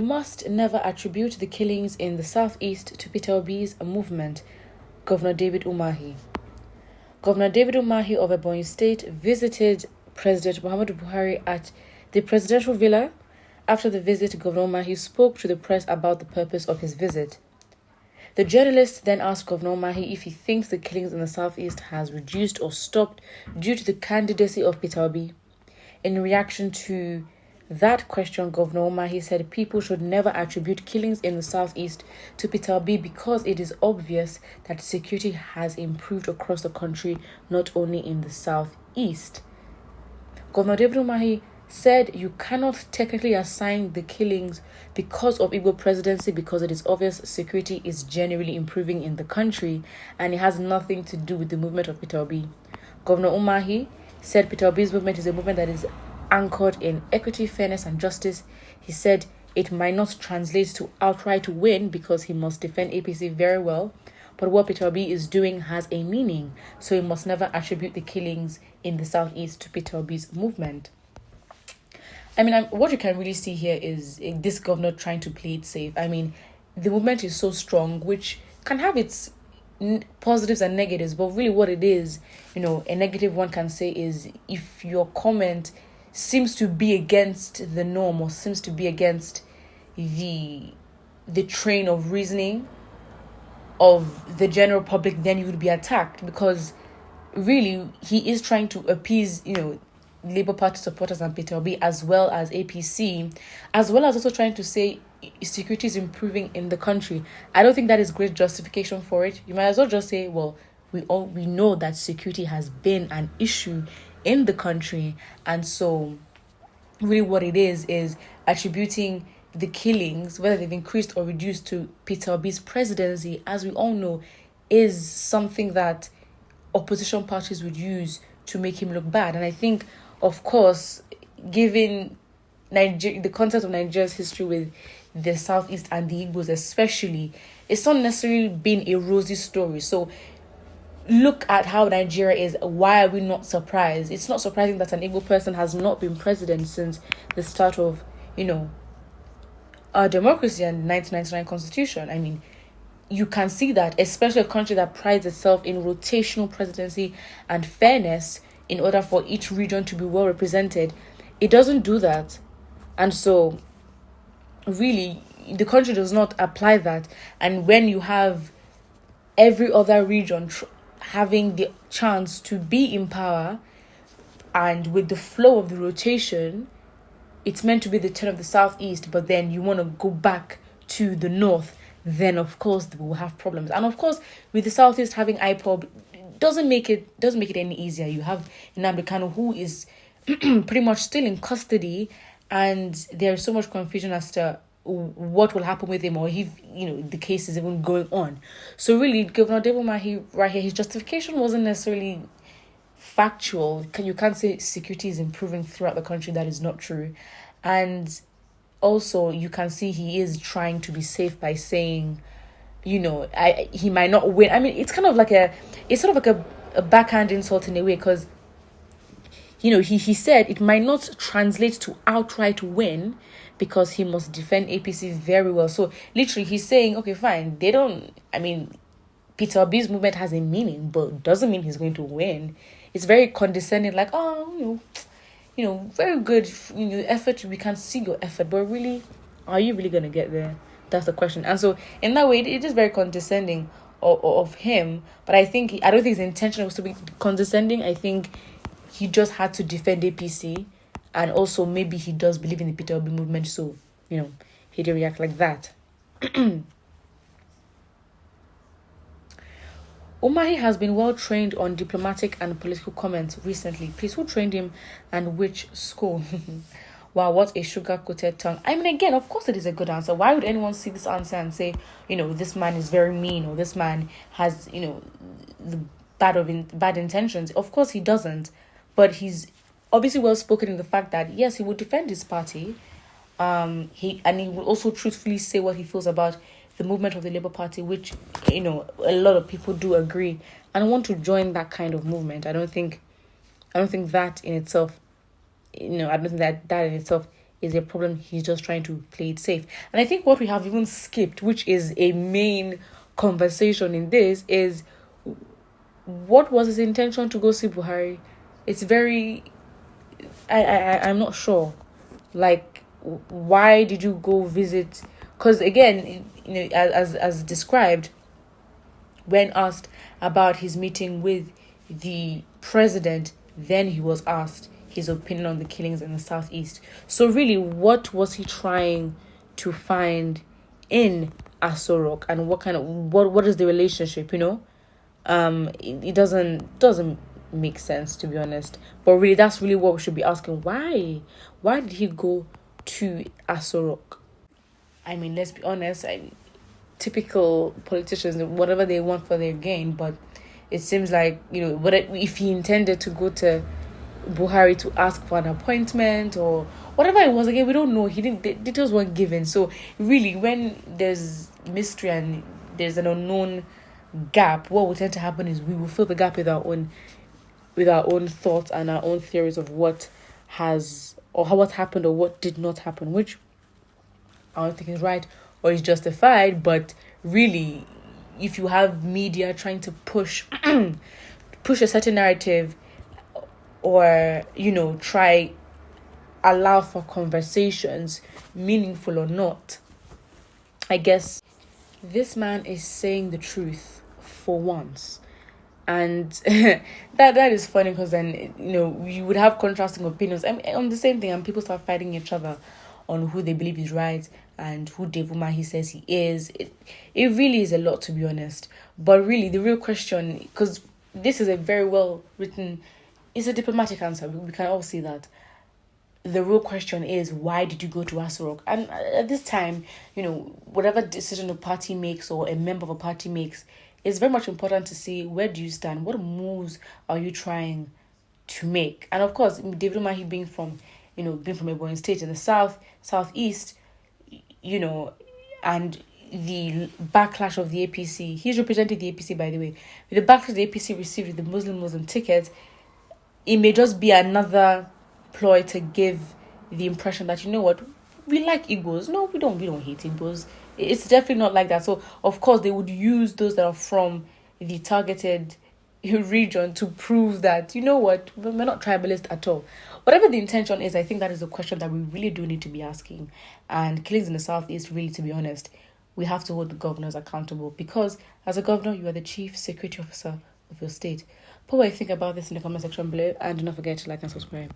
must never attribute the killings in the southeast to Peter Obi's movement, Governor David Umahi. Governor David Umahi of Ebonyi State visited President Muhammadu Buhari at the presidential villa. After the visit, Governor Umahi spoke to the press about the purpose of his visit. The journalist then asked Governor Umahi if he thinks the killings in the southeast has reduced or stopped due to the candidacy of Peter Obi. In reaction to that question, Governor Umahi said people should never attribute killings in the southeast to Peter Obi because it is obvious that security has improved across the country, not only in the southeast. Governor David Umahi said you cannot technically assign the killings because of Igbo presidency because it is obvious security is generally improving in the country and it has nothing to do with the movement of Peter Obi. Governor Umahi said Peter Obi's movement is a movement that is anchored in equity, fairness, and justice. He said it might not translate to outright win because he must defend APC very well, but what Peter Obi is doing has a meaning, so he must never attribute the killings in the southeast to Peter Obi's movement. I mean, what you can really see here is this governor trying to play it safe. I mean, the movement is so strong, which can have its positives and negatives, but really what it is, a negative one can say is if your comment seems to be against the norm or seems to be against the train of reasoning of the general public, then you would be attacked because really he is trying to appease, Labour Party supporters and Peter Obi as well as APC, as well as also trying to say security is improving in the country. I don't think that is great justification for it. You might as well just say, well, we know that security has been an issue in the country, and so really what it is attributing the killings, whether they've increased or reduced, to Peter Obi's presidency, as we all know, is something that opposition parties would use to make him look bad. And I think, of course, given the context of Nigeria's history with the Southeast and the Igbos especially, it's not necessarily been a rosy story. So look at how Nigeria is. Why are we not surprised? It's not surprising that an Igbo person has not been president since the start of, our democracy and the 1999 constitution. I mean, you can see that, especially a country that prides itself in rotational presidency and fairness in order for each region to be well represented. It doesn't do that. And so, really, the country does not apply that. And when you have every other region having the chance to be in power, and with the flow of the rotation, it's meant to be the turn of the southeast, but then you want to go back to the north, then of course we'll have problems. And of course, with the southeast having Ipob, doesn't make it any easier. You have Nnamdi Kanu, who is pretty much still in custody, and there's so much confusion as to what will happen with him, or if the case is even going on. So really, Governor David Umahi right here, his justification wasn't necessarily factual. You can't say security is improving throughout the country. That is not true. And also, you can see he is trying to be safe by saying, he might not win. I mean, it's sort of like a backhand insult in a way, because he said it might not translate to outright win because he must defend APC very well. So literally he's saying, okay, fine, Peter Obi's movement has a meaning, but doesn't mean he's going to win. It's very condescending, like, very good, effort, we can see your effort, but really, are you really going to get there? That's the question. And so in that way, it is very condescending of him, but I don't think his intention was to be condescending. I think he just had to defend APC, and also maybe he does believe in the Peter Obi movement, so, he did react like that. Umahi has been well trained on diplomatic and political comments recently. Please, who trained him and which school? Wow, what a sugar-coated tongue. I mean, again, of course it is a good answer. Why would anyone see this answer and say, this man is very mean, or this man has, the bad intentions? Of course he doesn't. But he's obviously well spoken in the fact that, yes, he would defend his party. He will also truthfully say what he feels about the movement of the Labour Party, which, a lot of people do agree and want to join that kind of movement. I don't think that in itself, I don't think that in itself is a problem. He's just trying to play it safe. And I think what we have even skipped, which is a main conversation in this, is what was his intention to go see Buhari? It's very... I'm not sure. Like, why did you go visit? Because again, as described, when asked about his meeting with the president, then he was asked his opinion on the killings in the southeast. So really, what was he trying to find in Asorok, and what is the relationship? It doesn't make sense, to be honest. But really, that's really what we should be asking. Why did he go to Asorok? I mean, let's be honest. Typical politicians, whatever they want for their gain, but it seems like, what if he intended to go to Buhari to ask for an appointment or whatever it was. Again, we don't know. The details weren't given. So really, when there's mystery and there's an unknown gap, what will tend to happen is we will fill the gap with our own thoughts and our own theories of what happened or what did not happen, which I don't think is right or is justified. But really, if you have media trying to push a certain narrative, or allow for conversations, meaningful or not, I guess this man is saying the truth for once. And that is funny, because then you would have contrasting opinions on the same thing, and people start fighting each other on who they believe is right and who Dave Umahi says he is. It really is a lot, to be honest. But really, the real question, because this is a very well written, it's a diplomatic answer, we can all see that. The real question is, why did you go to Asorok? And at this time, whatever decision a party makes or a member of a party makes, it's very much important to see, where do you stand? What moves are you trying to make? And of course, David Umahi being from Obidient State in the southeast, and the backlash of the APC. He's representing the APC, by the way. With the backlash the APC received with the Muslim ticket, it may just be another ploy to give the impression that, we like Igbos. No, we don't hate Igbos. It's definitely not like that. So, of course, they would use those that are from the targeted region to prove that, we're not tribalist at all. Whatever the intention is, I think that is a question that we really do need to be asking. And killings in the southeast, really, to be honest, we have to hold the governors accountable, because as a governor, you are the chief security officer of your state. Put what you think about this in the comment section below, and do not forget to like and subscribe.